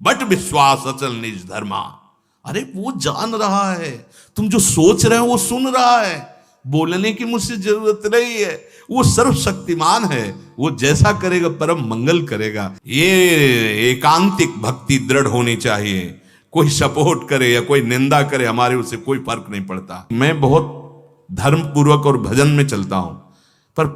But विश्वास अचल निज धर्मा। अरे वो जान रहा है, तुम जो सोच रहे हो वो सुन रहा है, बोलने की मुझसे जरूरत नहीं है, वो सर्वशक्तिमान है, वो जैसा करेगा परम मंगल करेगा। ये एकांतिक भक्ति दृढ़ होनी चाहिए। कोई सपोर्ट करे या कोई निंदा करे, हमारे उससे कोई फर्क नहीं पड़ता। मैं बहुत धर्म पूर्वक और भजन में चलता हूं, पर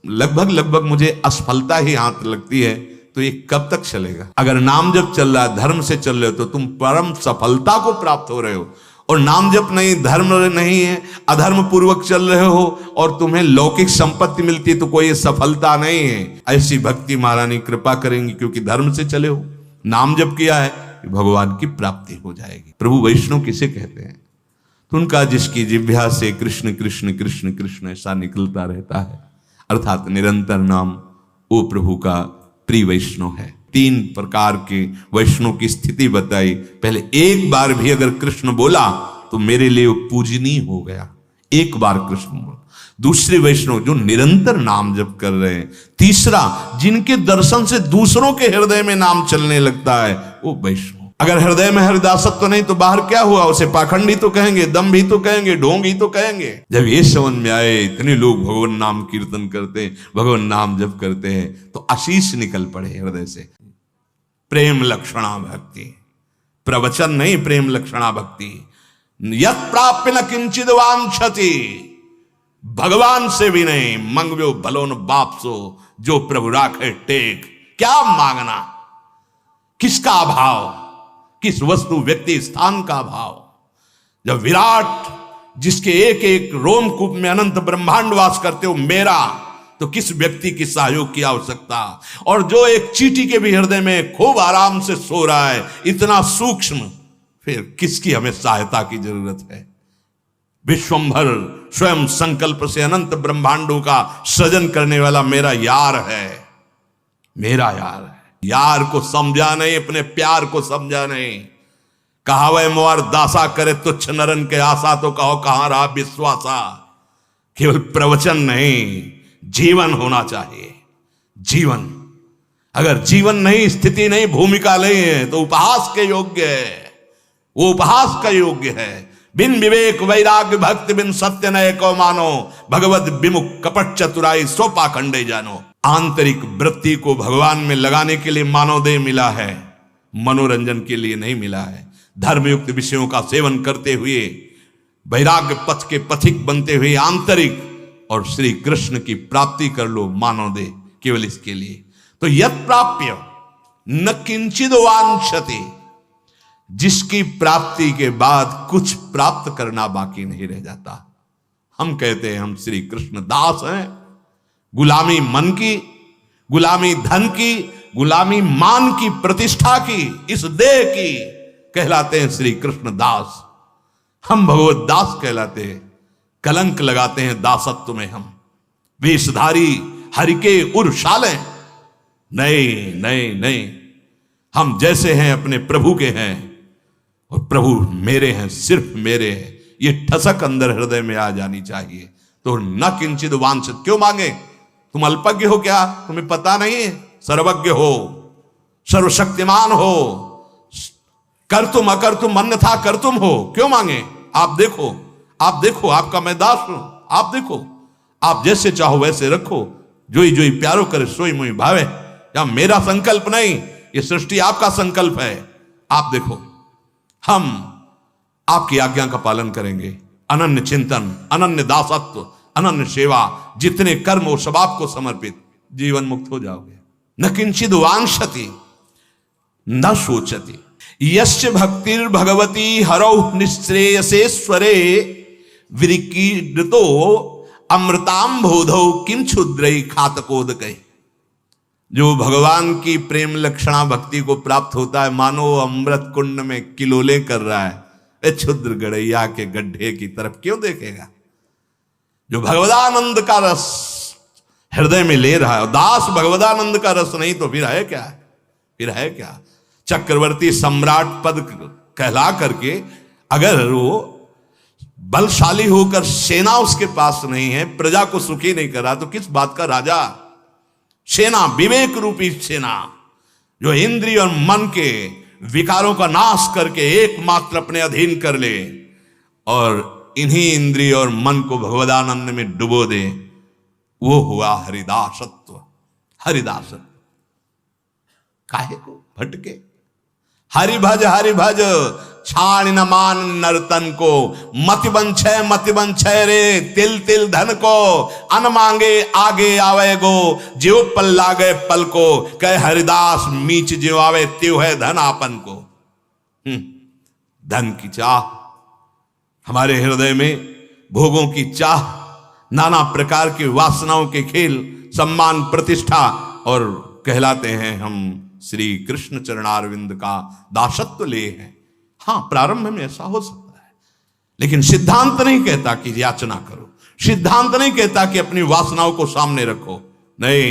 लगभग मुझे असफलता ही हाथ लगती है। तो ये कब तक चलेगा? अगर नाम जप चल रहा है, धर्म से चल रहे हो, तो तुम परम सफलता को प्राप्त हो रहे हो। और नाम जप नहीं, धर्म नहीं है, अधर्म पूर्वक चल रहे हो और तुम्हें लौकिक संपत्ति मिलती है, तो कोई सफलता नहीं है। ऐसी भक्ति महारानी कृपा करेंगी, क्योंकि धर्म से चले हो, नाम जप किया है, भगवान की प्राप्ति हो जाएगी। प्रभु वैष्णव किसे कहते हैं? तो उनका जिसकी जिह्वा से कृष्ण कृष्ण कृष्ण कृष्ण ऐसा निकलता रहता है, अर्थात निरंतर नाम, वो प्रभु का प्रिय वैष्णव है। 3 प्रकार के वैष्णव की स्थिति बताई। पहले एक बार भी अगर कृष्ण बोला तो मेरे लिए वो पूजनीय हो गया, एक बार कृष्ण बोला। दूसरे वैष्णव जो निरंतर नाम जप कर रहे हैं। तीसरा, जिनके दर्शन से दूसरों के हृदय में नाम चलने लगता है, वो वैष्णव। अगर हृदय में हरिदासत्व तो नहीं तो बाहर क्या हुआ? उसे पाखंडी तो कहेंगे, दम भी तो कहेंगे, ढोंग ही तो कहेंगे। जब ये समझ में आए, इतने लोग भगवान नाम कीर्तन करते हैं, भगवान नाम जप करते हैं, तो आशीष निकल पड़े हृदय से। प्रेम लक्षणा भक्ति, प्रवचन नहीं, प्रेम लक्षणा भक्ति। यत् प्राप्य न किंचिद वांछति, भगवान से भी नहीं, मंगव्यो भलो न बाप सो, जो प्रभु राखे टेक। क्या मांगना? किसका अभाव? किस वस्तु व्यक्ति स्थान का भाव? जब विराट जिसके एक एक रोमकूप में अनंत ब्रह्मांड वास करते हो मेरा, तो किस व्यक्ति की सहयोग की आवश्यकता? और जो एक चींटी के भी हृदय में खूब आराम से सो रहा है, इतना सूक्ष्म, फिर किसकी हमें सहायता की जरूरत है? विश्वंभर स्वयं संकल्प से अनंत ब्रह्मांडों का सृजन करने वाला मेरा यार है, मेरा यार है। यार को समझा नहीं, अपने प्यार को समझा नहीं। कहावे मोर दासा करे तुच्छ नरन के आशा, तो कहो कहां रहा विश्वासा। केवल प्रवचन नहीं, जीवन होना चाहिए। जीवन, अगर जीवन नहीं, स्थिति नहीं, भूमिका नहीं है, तो उपहास के योग्य है, वो उपहास का योग्य है। बिन विवेक वैराग्य भक्ति बिन सत्य नय को मानो, भगवत विमुख कपट चतुराई सो पाखंडे जानो। आंतरिक वृत्ति को भगवान में लगाने के लिए मानवदेह मिला है, मनोरंजन के लिए नहीं मिला है। धर्मयुक्त विषयों का सेवन करते हुए, वैराग्य पथ के पथिक बनते हुए आंतरिक और श्री कृष्ण की प्राप्ति कर लो मानवदेह, केवल इसके लिए। तो यत् प्राप्य न किंचिद वांछति, जिसकी प्राप्ति के बाद कुछ प्राप्त करना बाकी नहीं रह जाता। हम कहते हैं हम श्री कृष्ण दास हैं। गुलामी मन की, गुलामी धन की, गुलामी मान की, प्रतिष्ठा की, इस देह की, कहलाते हैं श्री कृष्ण दास। हम भगवत दास कहलाते हैं। कलंक लगाते हैं दासत्व में हम, वेशधारी हरि के उर्शाले। नहीं नहीं नहीं, हम जैसे हैं अपने प्रभु के हैं, और प्रभु मेरे हैं, सिर्फ मेरे हैं। ये ठसक अंदर हृदय में आ जानी चाहिए। तो न किंचित वांछित क्यों मांगे? तुम अल्पज्ञ हो क्या? तुम्हें पता नहीं है? सर्वज्ञ हो, सर्वशक्तिमान हो, कर तुम अकर तुम अन्यथा कर तुम हो, क्यों मांगे? आप देखो, आप देखो, आपका मैं दास हूं, आप देखो, आप जैसे चाहो वैसे रखो, जोई जोई प्यारो करे सोई मुई भावे। या मेरा संकल्प नहीं, ये सृष्टि आपका संकल्प है। आप देखो, हम आपकी आज्ञा का पालन करेंगे। अनन्य चिंतन, अनन्य दासत्व, अनन्य सेवा, जितने कर्म हो सब आपको समर्पित, जीवन मुक्त हो जाओगे। न किंचिद वांछति न सोचति, यस्य भक्तिर भगवती हरौ निश्रेयसेश्वरे विरिकीडतो अमृताम बोधौ किम क्षुद्रै खातकोदकै। जो भगवान की प्रेम लक्षणा भक्ति को प्राप्त होता है, मानो अमृत कुंड में किलोले कर रहा है, क्षुद्र गड़ैया के गड्ढे की तरफ क्यों देखेगा? जो भगवदानंद का रस हृदय में ले रहा है, दास भगवदानंद का रस नहीं तो फिर है क्या? फिर है क्या? चक्रवर्ती सम्राट पद कहला करके अगर वो बलशाली होकर सेना उसके पास नहीं है, प्रजा को सुखी नहीं कर रहा, तो किस बात का राजा? सेना, विवेक रूपी सेना, जो इंद्रिय और मन के विकारों का नाश करके एकमात्र अपने अधीन कर ले और इन्हीं इंद्रिय और मन को भगवदानंद में डुबो दे, वो हुआ हरिदासत्व। हरिदासत्व काहे को भटके? हरि भज छाण न मान नर्तन को, मति बंछय रे तिल तिल धन को, अन मांगे आगे आवे गो, जो पल लागे पल को, कह हरिदास मीच जो आवे त्यो है धन आपन को। धन की चाह, हमारे हृदय में भोगों की चाह, नाना प्रकार की वासनाओं के खेल, सम्मान प्रतिष्ठा, और कहलाते हैं हम श्री कृष्ण चरणारविंद का दासत्व ले हैं। हाँ, प्रारंभ में ऐसा हो सकता है, लेकिन सिद्धांत नहीं कहता कि याचना करो, सिद्धांत नहीं कहता कि अपनी वासनाओं को सामने रखो, नहीं,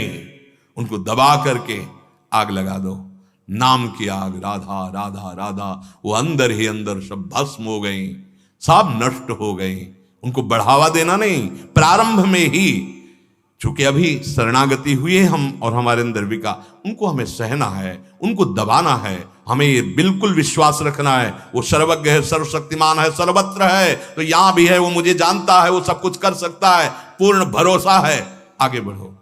उनको दबा करके आग लगा दो। नाम की आग, राधा राधा राधा, वो अंदर ही अंदर सब भस्म हो गई, सब नष्ट हो गई। उनको बढ़ावा देना नहीं, प्रारंभ में ही, चूंकि अभी शरणागति हुई है हम और हमारे अंदर विकार, उनको हमें सहना है, उनको दबाना है। हमें ये बिल्कुल विश्वास रखना है, वो सर्वज्ञ है, सर्वशक्तिमान है, सर्वत्र है, तो यहां भी है, वो मुझे जानता है, वो सब कुछ कर सकता है, पूर्ण भरोसा है। आगे बढ़ो,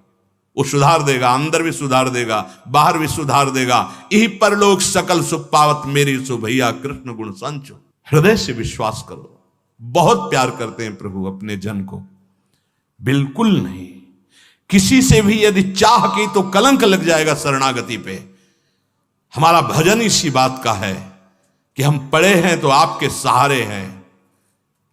वो सुधार देगा, अंदर भी सुधार देगा, बाहर भी सुधार देगा। यही परलोक सकल सुख पावत मेरी सो भैया कृष्ण गुण संचो। हृदय से विश्वास करो। बहुत प्यार करते हैं प्रभु अपने जन को, बिल्कुल नहीं। किसी से भी यदि चाह की तो कलंक लग जाएगा शरणागति पे। हमारा भजन इसी बात का है कि हम पड़े हैं तो आपके सहारे हैं,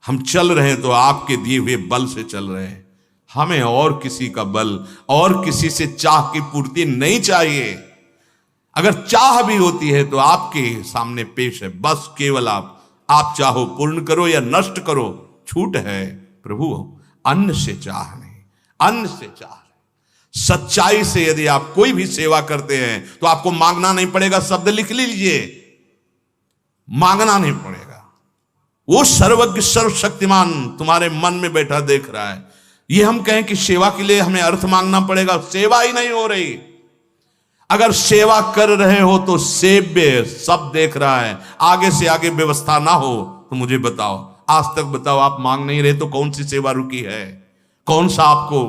हम चल रहे हैं तो आपके दिए हुए बल से चल रहे हैं। हमें और किसी का बल और किसी से चाह की पूर्ति नहीं चाहिए। अगर चाह भी होती है तो आपके सामने पेश है, बस केवल आप चाहो पूर्ण करो या नष्ट करो, छूट है प्रभु। अन्न से चाह नहीं, अन्न से चाह। सच्चाई से यदि आप कोई भी सेवा करते हैं तो आपको मांगना नहीं पड़ेगा, शब्द लिख लीजिए, मांगना नहीं पड़ेगा। वो सर्वज्ञ सर्वशक्तिमान तुम्हारे मन में बैठा देख रहा है। ये हम कहें कि सेवा के लिए हमें अर्थ मांगना पड़ेगा, सेवा ही नहीं हो रही। अगर सेवा कर रहे हो तो सेव्य सब देख रहा है, आगे से आगे व्यवस्था ना हो तो मुझे बताओ, आज तक बताओ, आप मांग नहीं रहे तो कौन सी सेवा रुकी है, कौन सा आपको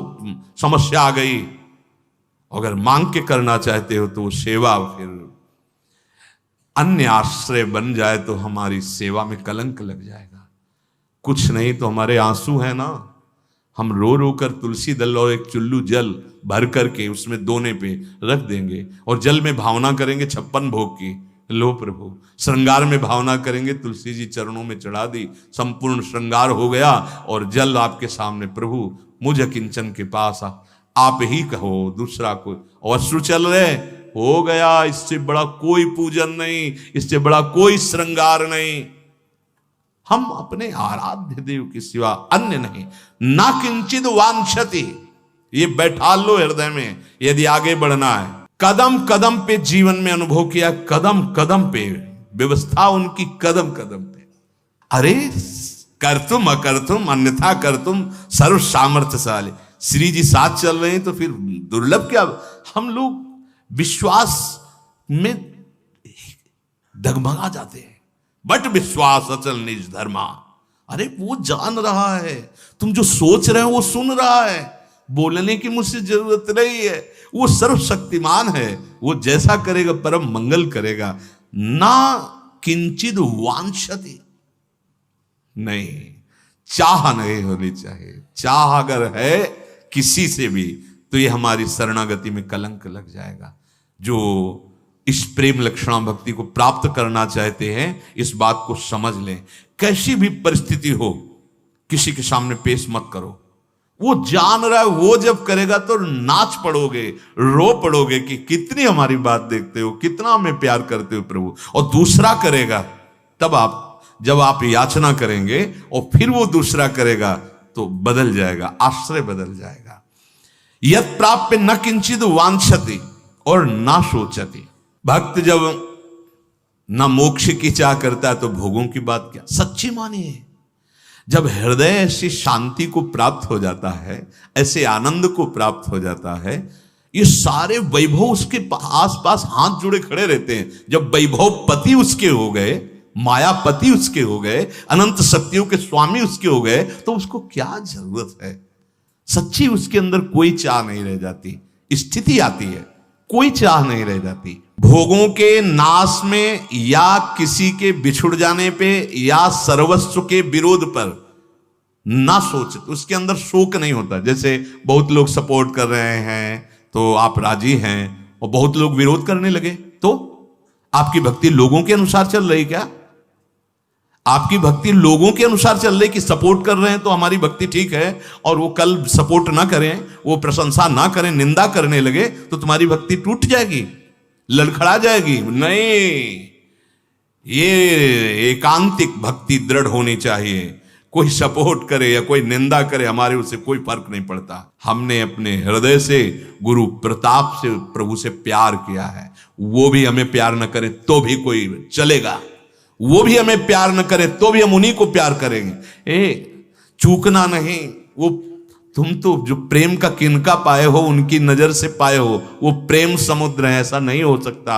समस्या आ गई? अगर मांग के करना चाहते हो तो सेवा फिर अन्य आश्रय बन जाए तो हमारी सेवा में कलंक लग जाएगा। कुछ नहीं तो हमारे आंसू है ना, हम रो रो कर तुलसी दल और एक चुल्लू जल भर करके उसमें दोने पे रख देंगे और जल में भावना करेंगे 56 भोग की, लो प्रभु। श्रृंगार में भावना करेंगे, तुलसी जी चरणों में चढ़ा दी, संपूर्ण श्रृंगार हो गया और जल आपके सामने, प्रभु मुझ किंचन के पास आप ही कहो, दूसरा कोई। और अश्रु चल रहे, हो गया, इससे बड़ा कोई पूजन नहीं, इससे बड़ा कोई श्रृंगार नहीं। हम अपने आराध्य देव के सिवा अन्य नहीं। ना किंचित वांछति, ये बैठा लो हृदय में। यदि आगे बढ़ना है, कदम कदम पे जीवन में अनुभव किया, कदम कदम पे व्यवस्था उनकी, कदम कदम पे। अरे कर तुम अकर तुम अन्यथा कर तुम सर्व सामर्थ्यशाली। श्री जी साथ चल रहे हैं तो फिर दुर्लभ क्या? हम लोग विश्वास में डगमगा जाते हैं। बट विश्वास अचल निज धर्मा। अरे वो जान रहा है, तुम जो सोच रहे हो वो सुन रहा है, बोलने की मुझसे जरूरत नहीं है। वो सर्वशक्तिमान है, वो जैसा करेगा परम मंगल करेगा। ना किंचित वांछति, नहीं, चाह नहीं होनी चाहिए। चाह अगर है किसी से भी तो ये हमारी शरणागति में कलंक लग जाएगा। जो इस प्रेम लक्षणा भक्ति को प्राप्त करना चाहते हैं, इस बात को समझ लें। कैसी भी परिस्थिति हो, किसी के सामने पेश मत करो। वो जान रहा है, वो जब करेगा तो नाच पड़ोगे, रो पड़ोगे कि कितनी हमारी बात देखते हो, कितना हमें प्यार करते हो प्रभु। और दूसरा करेगा, तब आप जब आप याचना करेंगे और फिर वो दूसरा करेगा तो बदल जाएगा, आश्रय बदल जाएगा। यत् प्राप्य न किंचित वांछति और ना सोचति। भक्त जब न मोक्ष की चाह करता है तो भोगों की बात क्या। सच्ची मानिए, जब हृदय ऐसी शांति को प्राप्त हो जाता है, ऐसे आनंद को प्राप्त हो जाता है, ये सारे वैभव उसके आसपास हाथ जुड़े खड़े रहते हैं। जब वैभव पति उसके हो गए, मायापति उसके हो गए, अनंत शक्तियों के स्वामी उसके हो गए, तो उसको क्या जरूरत है? सच्ची उसके अंदर कोई चाह नहीं रह जाती। स्थिति आती है, कोई चाह नहीं रह जाती। भोगों के नाश में या किसी के बिछुड़ जाने पे या सर्वस्व के विरोध पर ना सोच, उसके अंदर शोक नहीं होता। जैसे बहुत लोग सपोर्ट कर रहे हैं तो आप राजी हैं, और बहुत लोग विरोध करने लगे तो आपकी भक्ति लोगों के अनुसार चल रही क्या? आपकी भक्ति लोगों के अनुसार चल रही कि सपोर्ट कर रहे हैं तो हमारी भक्ति ठीक है, और वो कल सपोर्ट ना करें, वो प्रशंसा ना करें, निंदा करने लगे तो तुम्हारी भक्ति टूट जाएगी, लड़खड़ा जाएगी? नहीं, ये एकांतिक भक्ति दृढ़ होनी चाहिए। कोई सपोर्ट करे या कोई निंदा करे, हमारे उससे कोई फर्क नहीं पड़ता। हमने अपने हृदय से गुरु प्रताप से प्रभु से प्यार किया है, वो भी हमें प्यार न करे तो भी कोई चलेगा, वो भी हमें प्यार न करे तो भी हम उन्हीं को प्यार करेंगे। चूकना नहीं। वो तुम तो जो प्रेम का किनका पाए हो, उनकी नजर से पाए हो, वो प्रेम समुद्र है, ऐसा नहीं हो सकता।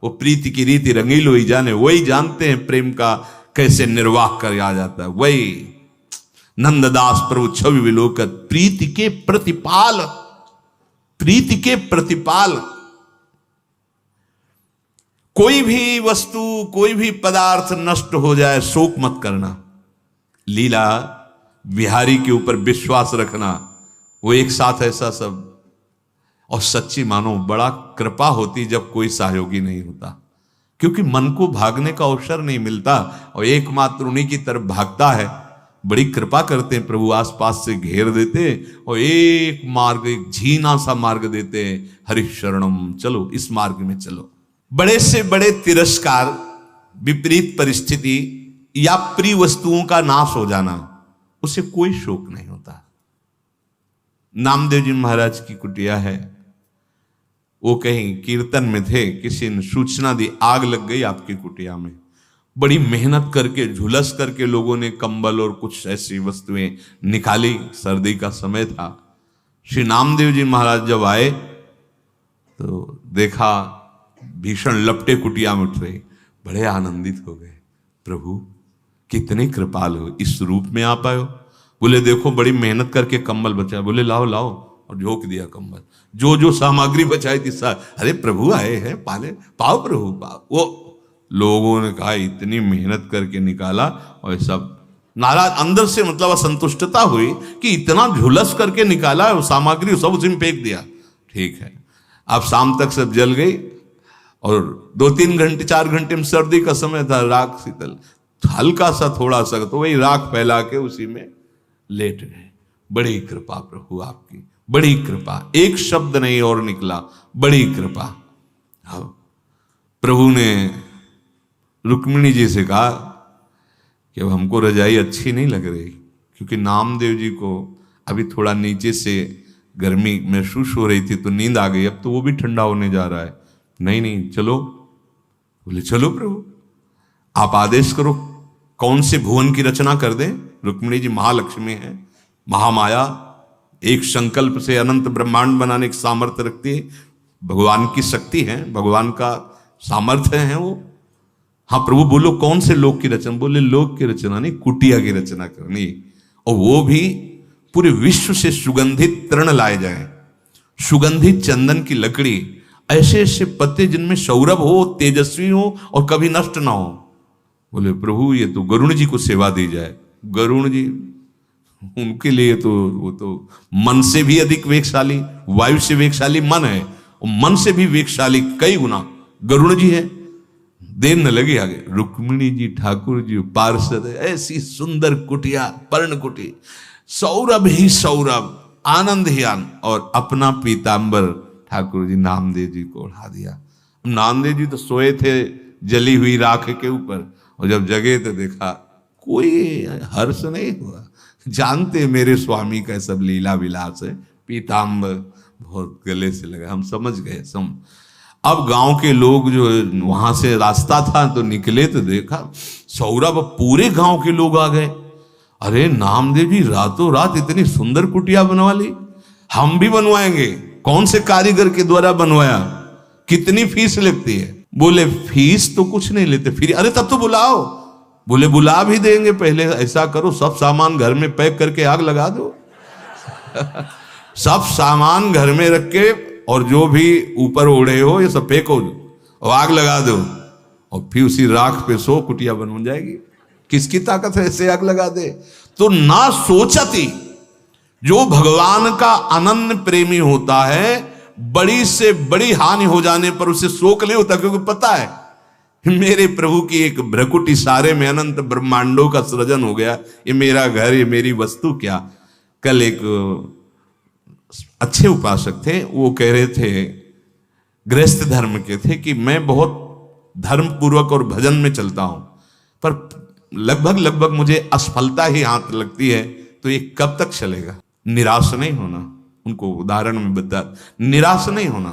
वो प्रीति की रीति रंगीलो ही जाने, वही जानते हैं प्रेम का कैसे निर्वाह किया जाता है। वही नंददास प्रभु छवि विलोकत, प्रीति के प्रतिपाल, प्रीति के प्रतिपाल। कोई भी वस्तु, कोई भी पदार्थ नष्ट हो जाए, शोक मत करना। लीला बिहारी के ऊपर विश्वास रखना, वो एक साथ ऐसा सब। और सच्ची मानो बड़ा कृपा होती जब कोई सहयोगी नहीं होता, क्योंकि मन को भागने का अवसर नहीं मिलता और एकमात्र उन्हीं की तरफ भागता है। बड़ी कृपा करते हैं प्रभु, आसपास से घेर देते और एक मार्ग, एक झीना सा मार्ग देते हैं, हरिशरणम, चलो इस मार्ग में चलो। बड़े से बड़े तिरस्कार, विपरीत परिस्थिति या प्रिय वस्तुओं का नाश हो जाना, उसे कोई शोक नहीं होता। नामदेव जी महाराज की कुटिया है, वो कहीं कीर्तन में थे, किसी ने सूचना दी आग लग गई आपकी कुटिया में। बड़ी मेहनत करके, झुलस करके लोगों ने कंबल और कुछ ऐसी वस्तुएं निकाली, सर्दी का समय था। श्री नामदेव जी महाराज जब आए तो देखा भीषण लपटे कुटिया में उठ रही, बड़े आनंदित हो गए। प्रभु कितने कृपाल हो, इस रूप में आप आए हो। बोले देखो बड़ी मेहनत करके कंबल बचाया। बोले लाओ लाओ, और झोंक दिया कंबल। जो जो सामग्री बचाई थी अरे प्रभु आए हैं, पाले पाओ प्रभु पाओ। वो लोगों ने कहा इतनी मेहनत करके निकाला, और सब नाराज अंदर से, मतलब असंतुष्टता हुई कि इतना झुलस करके निकाला, वो सामग्री सब उसी में फेंक दिया। ठीक है, अब शाम तक सब जल गई, और 2-3 घंटे 4 घंटे में सर्दी का समय था, राख शीतल, हल्का सा थोड़ा सा, तो वही राख फैला के उसी में लेट गए। बड़ी कृपा प्रभु आपकी, बड़ी कृपा, एक शब्द नहीं और निकला, बड़ी कृपा। हाँ, प्रभु ने रुक्मिणी जी से कहा कि अब हमको रजाई अच्छी नहीं लग रही, क्योंकि नामदेव जी को अभी थोड़ा नीचे से गर्मी महसूस हो रही थी, तो नींद आ गई, अब तो वो भी ठंडा होने जा रहा है। नहीं नहीं चलो। बोले चलो प्रभु, आप आदेश करो, कौन से भुवन की रचना कर दें। रुक्मिणी जी महालक्ष्मी है, महामाया, एक संकल्प से अनंत ब्रह्मांड बनाने की सामर्थ्य रखती है, भगवान की शक्ति है, भगवान का सामर्थ्य है वो। हाँ प्रभु बोलो कौन से लोक की रचना। बोले लोक की रचना नहीं, कुटिया की रचना करनी, और वो भी पूरे विश्व से सुगंधित तृण लाए जाए, सुगंधित चंदन की लकड़ी, ऐसे ऐसे पत्ते जिनमें सौरभ हो, तेजस्वी हो और कभी नष्ट ना हो। बोले प्रभु ये तो गरुण जी को सेवा दी जाए। गरुण जी, उनके लिए तो वो तो मन से भी अधिक वेगशाली, वायु से वेगशाली मन है, और मन से भी वेगशाली कई गुना गरुण जी है। देर न लगे आगे, रुक्मिणी जी ठाकुर जी पार्षद, ऐसी सुंदर कुटिया, पर्ण कुटी, सौरभ ही सौरभ, आनंद ही आनंद, और अपना पीतांबर ठाकुर जी नामदेव जी को उड़ा दिया। नामदेव जी तो सोए थे जली हुई राख के ऊपर, और जब जगे तो देखा कोई हर्ष नहीं हुआ। जानते मेरे स्वामी का सब लीला विलास है, पीतांबर बहुत गले से लगा, हम समझ गए। अब गांव के लोग जो वहां से रास्ता था तो निकले, तो देखा सौरभ, पूरे गांव के लोग आ गए। अरे नामदेव जी रातों रात इतनी सुंदर कुटिया बनवा ली, हम भी बनवाएंगे। कौन से कारीगर के द्वारा बनवाया, कितनी फीस लगती है? बोले फीस तो कुछ नहीं लेते। फिर अरे तब तो बुलाओ। बोले बुला भी देंगे, पहले ऐसा करो सब सामान घर में पैक करके आग लगा दो। सब सामान घर में रख के और जो भी ऊपर ओढ़े हो ये सब फेंको और आग लगा दो और फिर उसी राख पे सो, कुटिया बन जाएगी। किसकी ताकत है ऐसे आग लगा दे? तो ना सोचती। जो भगवान का अनन्य प्रेमी होता है, बड़ी से बड़ी हानि हो जाने पर उसे शोक नहीं होता, क्योंकि पता है मेरे प्रभु की एक भ्रकुट इशारे में अनंत ब्रह्मांडों का सृजन हो गया। ये मेरा घर, ये मेरी वस्तु क्या। कल एक अच्छे उपासक थे, वो कह रहे थे, गृहस्थ धर्म के थे, कि मैं बहुत धर्म पूर्वक और भजन में चलता हूं, पर लगभग मुझे असफलता ही हाथ लगती है, तो ये कब तक चलेगा? निराश नहीं होना। उनको उदाहरण में बता, निराश नहीं होना।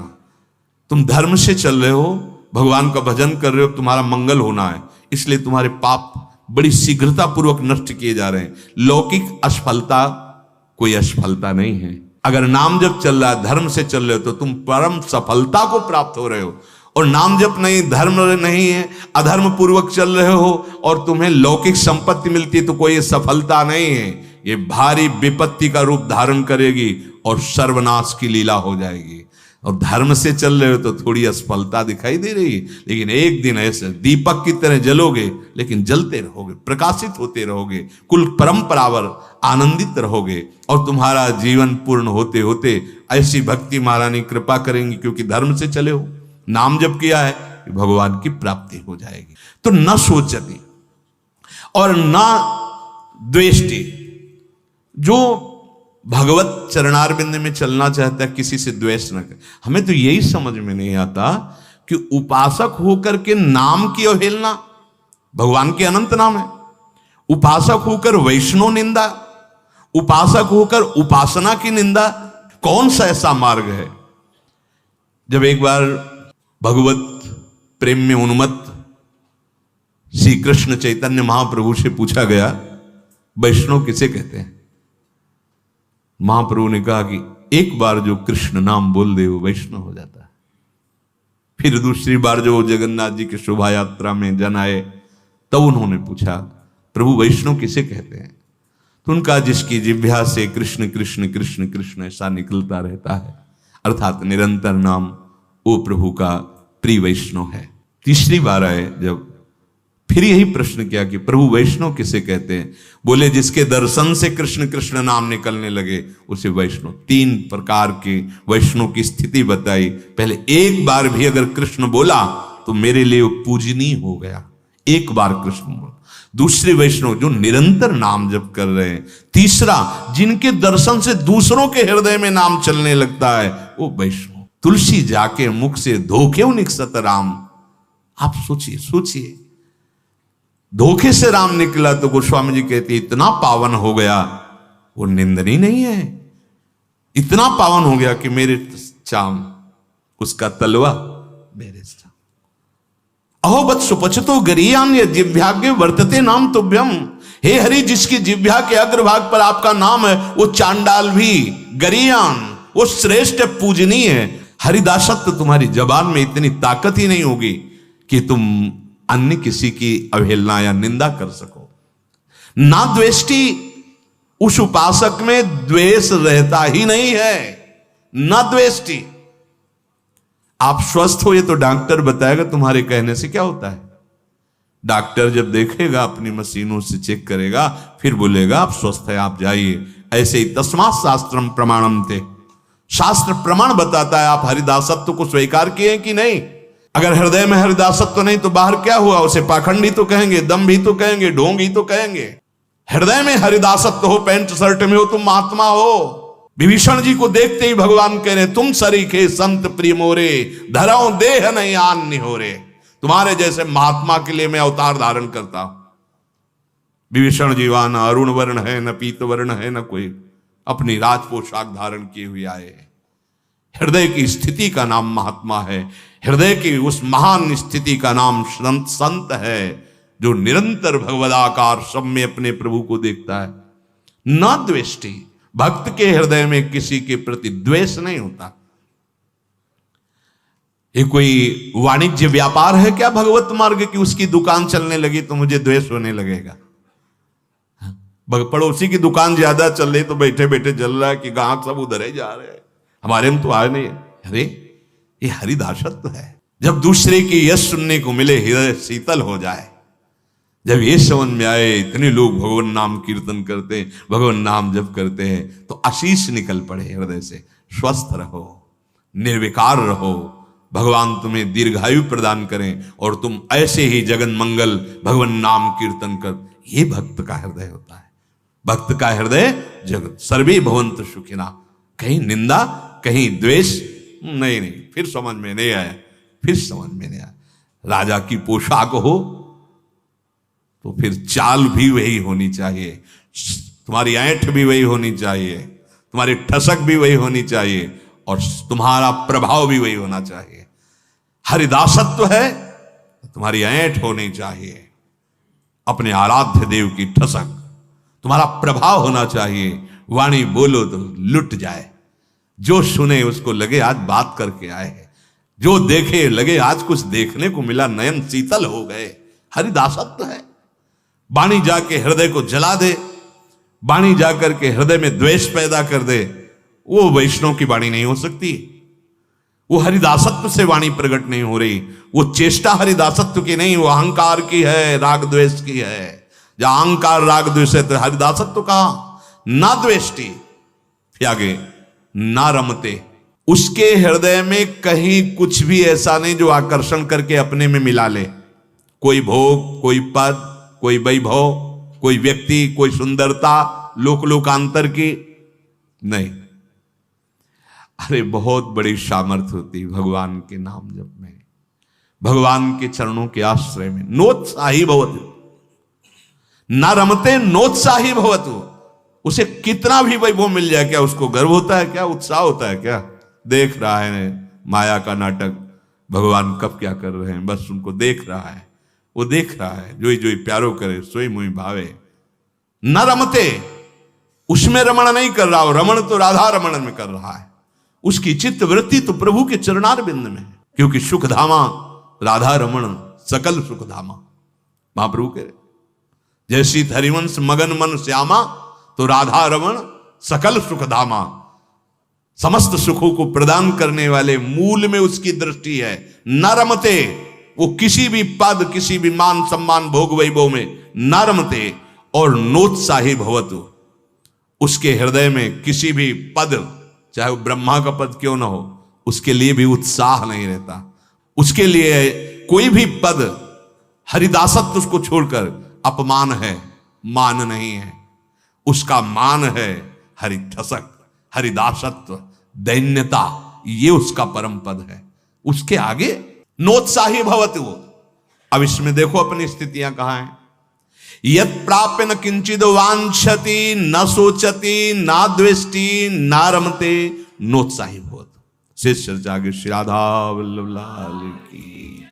तुम धर्म से चल रहे हो, भगवान का भजन कर रहे हो, तुम्हारा मंगल होना है, इसलिए तुम्हारे पाप बड़ी शीघ्रता पूर्वक नष्ट किए जा रहे हैं। लौकिक असफलता कोई असफलता नहीं है। अगर नाम जप चल रहा है, धर्म से चल रहे हो, तो तुम परम सफलता को प्राप्त हो रहे हो। और नाम जप नहीं, धर्म नहीं है, अधर्म पूर्वक चल रहे हो और तुम्हें लौकिक संपत्ति मिलती है, तो कोई सफलता नहीं है। ये भारी विपत्ति का रूप धारण करेगी और सर्वनाश की लीला हो जाएगी। और धर्म से चल रहे हो तो थोड़ी असफलता दिखाई दे रही है, लेकिन एक दिन ऐसे दीपक की तरह जलोगे, लेकिन जलते रहोगे, प्रकाशित होते रहोगे, कुल परंपरावर आनंदित रहोगे और तुम्हारा जीवन पूर्ण होते होते ऐसी भक्ति महारानी कृपा करेंगी, क्योंकि धर्म से चले हो, नाम जप किया है, भगवान की प्राप्ति हो जाएगी। तो न सोचती और न द्वेष्टि। जो भगवत चरणारविंद में चलना चाहता है, किसी से द्वेष न करे। हमें तो यही समझ में नहीं आता कि उपासक होकर के नाम की अवहेलना, भगवान के अनंत नाम है, उपासक होकर वैष्णव निंदा, उपासक होकर उपासना की निंदा, कौन सा ऐसा मार्ग है? जब एक बार भगवत प्रेम में उन्मत्त श्री कृष्ण चैतन्य महाप्रभु से पूछा गया, वैष्णव किसे कहते हैं? महाप्रभु ने कहा कि एक बार जो कृष्ण नाम बोल दे वो वैष्णव हो जाता है। फिर दूसरी बार जो जगन्नाथ जी की शोभा यात्रा में जन आए, तब उन्होंने पूछा, प्रभु वैष्णव किसे कहते हैं? तो उनका जिसकी जिह्वा से कृष्ण कृष्ण कृष्ण कृष्ण ऐसा निकलता रहता है, अर्थात निरंतर नाम, वो प्रभु का प्रिय वैष्णव है। तीसरी बार आए जब, फिर यही प्रश्न किया कि प्रभु वैष्णव किसे कहते हैं? बोले जिसके दर्शन से कृष्ण कृष्ण नाम निकलने लगे उसे वैष्णव। 3 प्रकार के वैष्णव की स्थिति बताई। पहले एक बार भी अगर कृष्ण बोला तो मेरे लिए वो पूजनीय हो गया, एक बार कृष्ण बोला। दूसरे वैष्णव जो निरंतर नाम जप कर रहे हैं। तीसरा जिनके दर्शन से दूसरों के हृदय में नाम चलने लगता है, वो वैष्णव। तुलसी जाके मुख से धोखे निकसत राम। आप सोचिए धोखे से राम निकला तो गोस्वामी जी कहते इतना पावन हो गया, वो निंदनीय नहीं है। इतना पावन हो गया कि मेरे चाम उसका तलवा मेरे चाम। अहो बत सुपचतो गरियान ये जिह्वाग्य वर्तते नाम तुभ्यम। हे हरि, जिसकी जिह्वा के अग्रभाग पर आपका नाम है वो चांडाल भी गरियान, वो श्रेष्ठ पूजनीय है। हरिदासत्व तुम्हारी जबान में इतनी ताकत ही नहीं होगी कि तुम अन्य किसी की अवहेलना या निंदा कर सको। ना द्वेष्टि, उस उपासक में द्वेष रहता ही नहीं है। ना द्वेष्टि। आप स्वस्थ हो ये तो डॉक्टर बताएगा, तुम्हारे कहने से क्या होता है। डॉक्टर जब देखेगा अपनी मशीनों से चेक करेगा, फिर बोलेगा आप स्वस्थ है, आप जाइए। ऐसे ही तस्मात् शास्त्रम प्रमाणम थे, शास्त्र प्रमाण बताता है। आप हरिदासत्व को स्वीकार किए कि नहीं? अगर हृदय में हरिदासत्व नहीं तो बाहर क्या हुआ? उसे पाखंडी तो कहेंगे, दम भी तो कहेंगे, ढोंग ही तो कहेंगे। हृदय में हरिदासत्व हो, पैंट शर्ट में हो, तुम महात्मा हो। विभीषण जी को देखते ही भगवान कह रहे तुम सरीखे संत प्रिय मोरे, धराओ देह नहीं आन निहोरे। तुम्हारे जैसे महात्मा के लिए मैं अवतार धारण करता हूं। विभीषण जीवा न अरुण वर्ण है, न पीत वर्ण है, न कोई अपनी राज पोशाक धारण किए हुए आए। हृदय की स्थिति का नाम महात्मा है। हृदय की उस महान स्थिति का नाम संत है, जो निरंतर भगवदाकार सब में अपने प्रभु को देखता है। न द्वेष्टि, भक्त के हृदय में किसी के प्रति द्वेष नहीं होता। ये कोई वाणिज्य व्यापार है क्या भगवत मार्ग की? उसकी दुकान चलने लगी तो मुझे द्वेष होने लगेगा। पड़ोसी की दुकान ज्यादा चल रही तो बैठे बैठे जल रहा है कि गाहक सब उधर ही जा रहे हैं, हमारे में तो आए नहीं। अरे ये हरिदासत्व है। जब दूसरे की यश सुनने को मिले हृदय शीतल हो जाए। जब ये समझ में आए इतने लोग भगवान नाम कीर्तन करते हैं, भगवान नाम जप करते हैं, तो आशीष निकल पड़े हृदय से। स्वस्थ रहो, निर्विकार रहो, भगवान तुम्हें दीर्घायु प्रदान करें और तुम ऐसे ही जगन मंगल भगवान नाम कीर्तन कर। ये भक्त का हृदय होता है। भक्त का हृदय जगत सर्वे भवन्तु सुखिना। कहीं निंदा, कहीं द्वेष नहीं। फिर समझ में नहीं आया, फिर समझ में नहीं आया। राजा की पोशाक हो तो फिर चाल भी वही होनी चाहिए, तुम्हारी ऐंठ भी वही होनी चाहिए, तुम्हारी ठसक भी वही होनी चाहिए और तुम्हारा प्रभाव भी वही होना चाहिए। हरिदासत्व है तो तुम्हारी ऐंठ होनी चाहिए, अपने आराध्य देव की ठसक, तुम्हारा प्रभाव होना चाहिए। वाणी बोलो तो लुट जाए, जो सुने उसको लगे आज बात करके आए हैं, जो देखे लगे आज कुछ देखने को मिला, नयन शीतल हो गए। हरिदासत्व है। वाणी जाके हृदय को जला दे, वाणी जाकर के हृदय में द्वेष पैदा कर दे, वो वैष्णव की वाणी नहीं हो सकती। वो हरिदासत्व से वाणी प्रकट नहीं हो रही। वो चेष्टा हरिदासत्व की नहीं, वो अहंकार की है, राग द्वेष की है। जहां अहंकार राग द्वेष है तो हरिदासत्व कहां? ना द्वेष्टि, फिर आगे ना रमते। उसके हृदय में कहीं कुछ भी ऐसा नहीं जो आकर्षण करके अपने में मिला ले। कोई भोग, कोई पद, कोई वैभव, कोई व्यक्ति, कोई सुंदरता, लोकांतर की नहीं। अरे बहुत बड़ी सामर्थ होती भगवान के नाम जप में, भगवान के चरणों के आश्रय में। नोत्साही भवतु, न रमते नोत्साही भवतु। उसे कितना भी वैभव मिल जाए, क्या उसको गर्व होता है? क्या उत्साह होता है? क्या देख रहा है माया का नाटक, भगवान कब क्या कर रहे हैं, बस उनको देख रहा है। वो देख रहा है, जोई जोई प्यारो करे सोई मुई भावे। न रमते, उसमें रमण नहीं कर रहा हो, रमण तो राधा रमण में कर रहा है। उसकी चित्त वृत्ति तो प्रभु के चरणार बिंद में है, क्योंकि सुखधामा राधा रमण सकल सुखधामा। महाप्रभु कह रहे जैसी हरिवंश मगन मन श्यामा, तो राधा रमण सकल सुखधामा। समस्त सुखों को प्रदान करने वाले मूल में उसकी दृष्टि है। न रमते, वो किसी भी पद, किसी भी मान सम्मान भोग वैभव में न रमते। और नोत्साही भवतु, उसके हृदय में किसी भी पद, चाहे वो ब्रह्मा का पद क्यों ना हो, उसके लिए भी उत्साह नहीं रहता। उसके लिए कोई भी पद, हरिदासत्व उसको छोड़कर अपमान है, मान नहीं है। उसका मान है हरिठसक, हरिदासत्व, दैन्यता, ये उसका परम पद है। उसके आगे नोत्साही भवतु। अब इसमें देखो अपनी स्थितियां कहां हैं। यत् प्राप्य न किंचिद वांछति, न सोचति, न द्वेष्टि, न रमते, नोत्साही भवतु। शेष चर्चा आगे। श्री राधा वल्लभ लाल की।